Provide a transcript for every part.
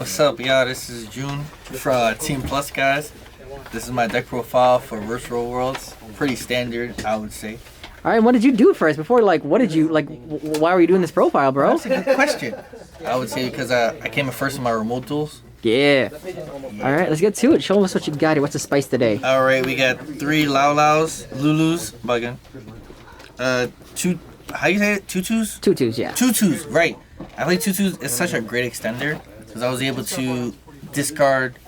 What's up, y'all? This is June from Team Plus, guys. This is my deck profile for Virtual Worlds. Pretty standard, I would say. All right, what did you do first? Before, what did you, why were you doing this profile, bro? That's a good question. I would say because I came in first in my remote duels. Yeah. All right, let's get to it. Show us what you got here. What's the spice today? All right, we got 3 Lao Laos, Lulus, bugging. Two, how you say it? Toutus? Toutus, yeah. Toutus, right. I think Toutus is such a great extender because I was able to discard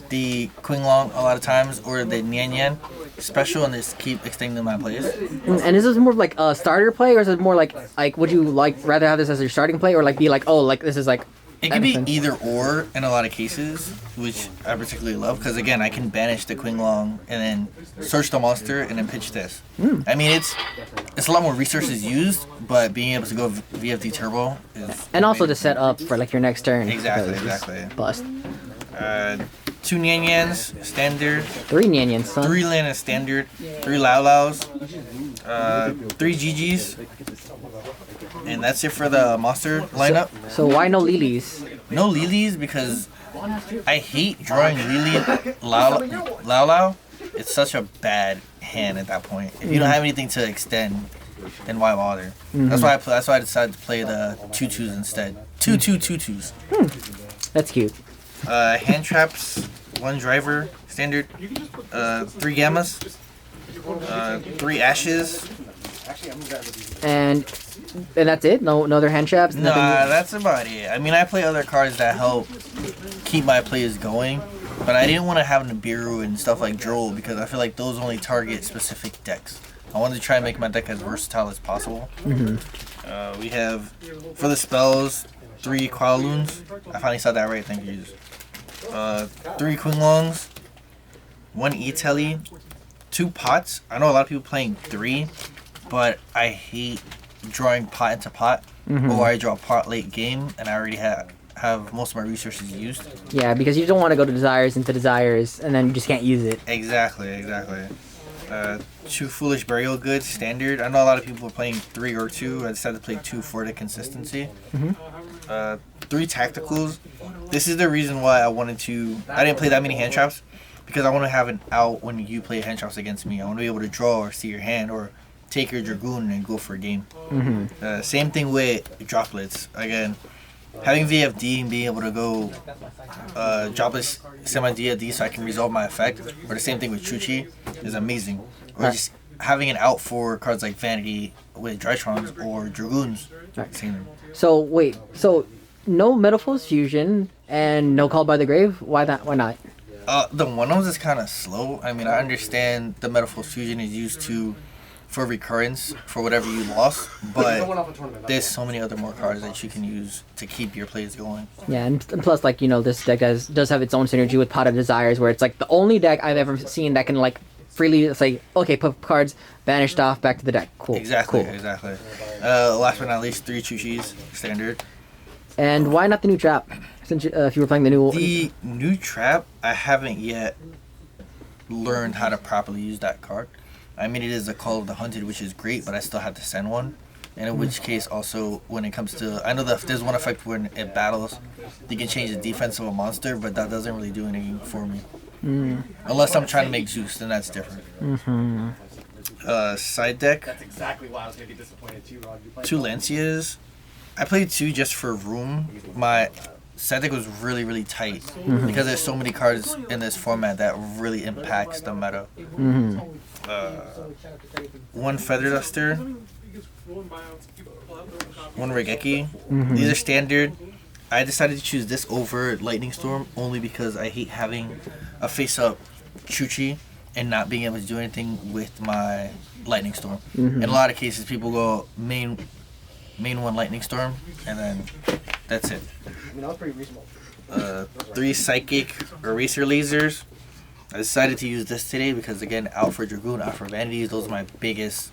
the Queen Long a lot of times or the Nian Yan special and just keep extending my plays. And is this more of like a starter play, or is it more like would you rather have this as your starting play, or be like, oh, this is like... It can be either or in a lot of cases, which I particularly love because again, I can banish the Queen Long and then search the monster and then pitch this. I mean, it's a lot more resources used, but being able to go VFD Turbo is and also to set up for your next turn. Exactly. Bust. 2 Nian Yans, standard. 3 Nian Yans, son. 3 Lana, standard. 3 Lao Laos. 3 GGs. And that's it for the monster lineup. So why no Lilies? No Lilies because I hate drawing Lily Lao. It's such a bad hand at that point. If you don't have anything to extend, then why bother? That's why I decided to play the Toutus instead. Two Toutus. That's cute. Hand traps, 1 driver, standard. 3 Gammas. 3 Ashes. And that's it? No other hand traps? Nah, that's about it. I mean, I play other cards that help keep my plays going, but I didn't want to have Nibiru and stuff like Droll because I feel like those only target specific decks. I wanted to try and make my deck as versatile as possible. We have, for the spells, 3 Qualoons. I finally said that right, thank you. 3 Queen Longs, 1 E-Telly, 2 Pots. I know a lot of people playing 3, but I hate drawing pot into pot, or I draw pot late game and I already have most of my resources used. Yeah, because you don't want to go to Desires into Desires and then you just can't use it. Exactly. 2 Foolish Burial Goods, standard. I know a lot of people are playing 3 or 2. I decided to play 2 for the consistency. 3 Tacticals. This is the reason why I didn't play that many hand traps, because I want to have an out when you play hand traps against me. I want to be able to draw or see your hand or take your Dragoon and go for a game. Same thing with Droplets. Again, having VFD and being able to go Droplets semi-DFD so I can resolve my effect, or the same thing with Chuchi, is amazing. Or just having an out for cards like Vanity with Drytrons or Dragoons. So wait, no Metaphors Fusion and no Call by the Grave? Why Why not? The one-offs is kind of slow. I mean, I understand the Metaphors Fusion is used for recurrence for whatever you lost, but there's so many other more cards that you can use to keep your plays going. Yeah, and plus, this deck does have its own synergy with Pot of Desires, where it's the only deck I've ever seen that can freely say, okay, put cards banished off back to the deck. Cool. Exactly. Cool. Exactly. Last but not least, 3 Chuchis, standard. And why not the new trap? Since if you were playing the new trap, I haven't yet learned how to properly use that card. I mean, it is a Call of the Hunted, which is great, but I still have to send one. And in which case, also, when it comes to... I know that there's one effect when it battles, you can change the defense of a monster, but that doesn't really do anything for me. Unless I'm trying to make Zeus, then that's different. Side deck. That's exactly why I was going to be disappointed too, Rod. 2 Lancias. I played 2 just for room. My side deck was really, really tight because there's so many cards in this format that really impacts the meta. 1 Feather Duster, 1 Regeki. These are standard. I decided to choose this over Lightning Storm only because I hate having a face-up Chuchi and not being able to do anything with my Lightning Storm. In a lot of cases, people go main 1 Lightning Storm, and then that's it. I mean, that was pretty reasonable. 3 Psychic Eraser Lasers. I decided to use this today because, again, out for Dragoon, out for Vanities, those are my biggest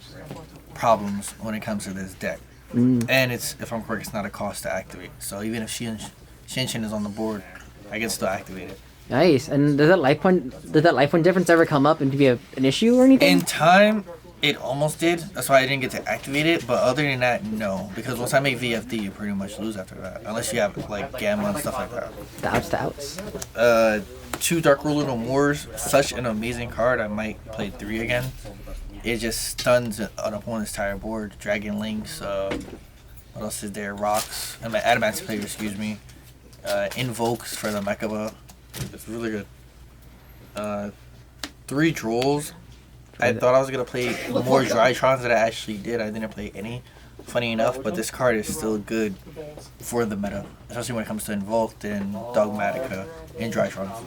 problems when it comes to this deck. And if I'm correct, it's not a cost to activate. So even if Shinshin is on the board, I can still activate it. Nice. And does that life point difference ever come up and to be an issue or anything? In time, It almost did. That's why I didn't get to activate it. But other than that, no. Because once I make VFD, you pretty much lose after that. Unless you have like Gamma and stuff like that. Stouts. 2 Dark Ruler No Mores. Such an amazing card. I might play 3 again. It just stuns an opponent's entire board. Dragon Links. What else is there? Rocks. Adamant's Player, excuse me. Invokes for the Mechaba. It's really good. 3 Drolls. I thought I was going to play more Drytrons than I actually did. I didn't play any, funny enough, but this card is still good for the meta, especially when it comes to Invoked and Dogmatica and Drytrons.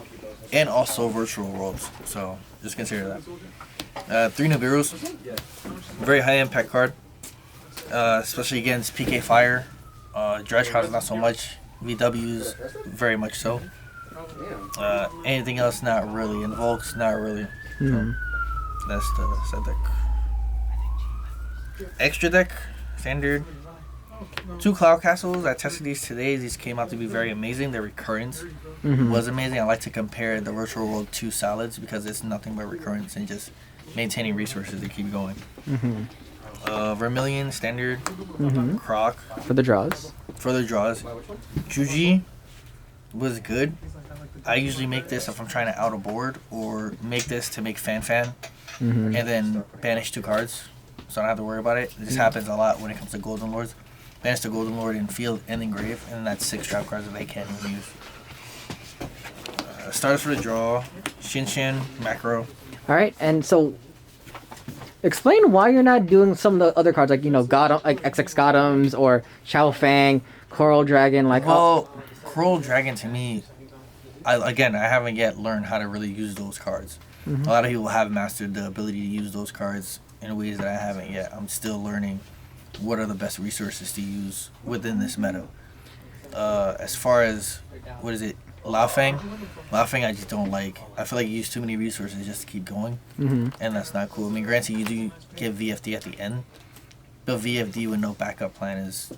And also Virtual Worlds, so just consider that. 3 Nibiru's, very high impact card, especially against PK Fire. Drytrons not so much, VWs very much so. Anything else, not really. Invokes, not really. So, that's the set deck. Extra deck, standard. 2 Cloud Castles. I tested these today. These came out to be very amazing. Their recurrence was amazing. I like to compare the Virtual World 2 Solids because it's nothing but recurrence and just maintaining resources to keep going. Vermilion, standard. Croc. For the draws. Juji was good. I usually make this if I'm trying to out a board or make this to make Fan. And then banish 2 cards, so I don't have to worry about it. This happens a lot when it comes to Golden Lords. Banish the Golden Lord in field and in grave, and then that's 6 trap cards that they can't even use. Starters for the draw, Shin, Macro. Alright, and so explain why you're not doing some of the other cards, like, God, like XX Godems or Chao Fang, Coral Dragon, like... Well, Coral Dragon to me, I haven't yet learned how to really use those cards. A lot of people have mastered the ability to use those cards in ways that I haven't yet. I'm still learning what are the best resources to use within this meta. As far as, Lao Fang I just don't like. I feel like you use too many resources just to keep going, and that's not cool. I mean, granted, you do get VFD at the end, but VFD with no backup plan is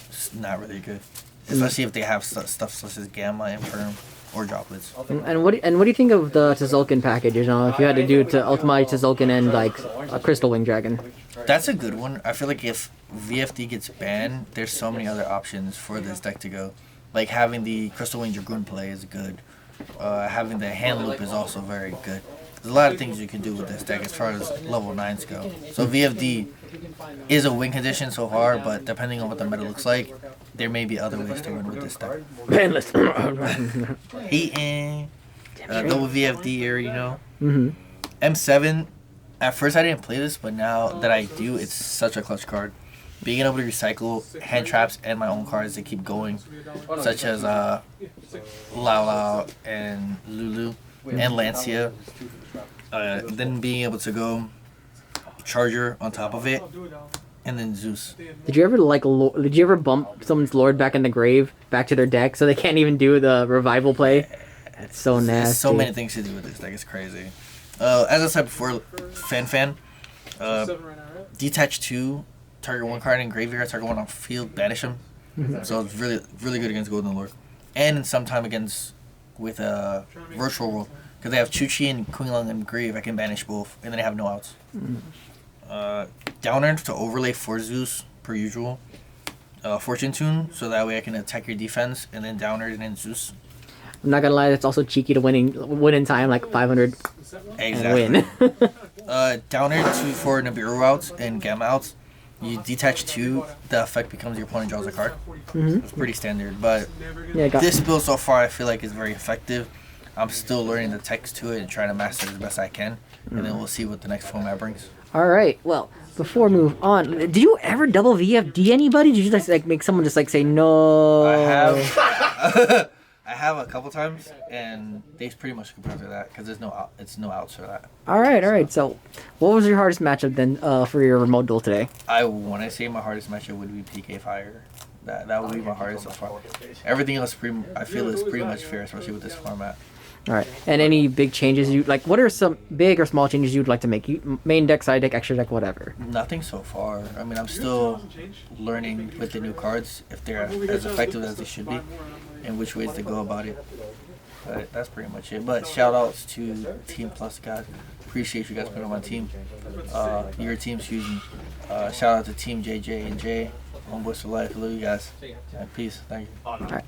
just not really good. Especially if they have stuff such as Gamma and Perm. Or droplets. And what do you think of the Tzolk'in package? If you had to do to Ultimate Tzolk'in and like a Crystal Wing Dragon. That's a good one. I feel like if VFD gets banned, there's so many other options for this deck to go. Like having the Crystal Wing Dragoon play is good. Having the hand loop is also very good. There's a lot of things you can do with this deck as far as level 9s go. So VFD is a win condition so far, but depending on what the meta looks like, there may be other ways to win with this deck. Banless. Hating. Double VFD here, M7, at first I didn't play this, but now that I do, it's such a clutch card. Being able to recycle hand traps and my own cards to keep going, such as Lao and Lulu and Lancia. Then being able to go Charger on top of it, and then Zeus. Did you ever bump someone's Lord back in the grave, back to their deck, so they can't even do the revival play? It's so nasty. There's so many things to do with this deck. It's crazy. As I said before, Fan. Detach 2, target 1 card in graveyard, target 1 on field, banish him. So it's really, really good against Golden Lord. And sometime with Virtual World. Because they have Chuchi and Queen Lung in grave, I can banish both, and then I have no outs. Downer to overlay for Zeus, per usual. Fortune Tune, so that way I can attack your defense, and then Downer and then Zeus. I'm not gonna lie, it's also cheeky to win in time, like 500 exactly. and win. Downer 2 for Nibiru outs and Gamma outs. You detach 2, the effect becomes your opponent draws a card. It's pretty standard, but this build so far I feel like is very effective. I'm still learning the text to it and trying to master it as best I can, and then we'll see what the next format brings. All right. Well, before we move on, did you ever double VFD anybody? Did you just like make someone just like say no? I have. I have a couple times, and they pretty much compare to that because it's no outs for that. All right. So, what was your hardest matchup then for your remote duel today? I want to say my hardest matchup would be PK Fire. That would be my hardest so far. Everything else, I feel, is pretty much fair, especially with this format. All right. And any big changes you like? What are some big or small changes you'd like to make? Main deck, side deck, extra deck, whatever. Nothing so far. I mean, I'm still learning with the new cards if they're as effective as they should be, and which ways to go about it. But that's pretty much it. But shout outs to Team Plus God. Appreciate you guys putting on my team. Your team, excuse me. Shout out to Team JJ and Jay. Homeboys for life. Love you guys. Peace. Thank you. All right.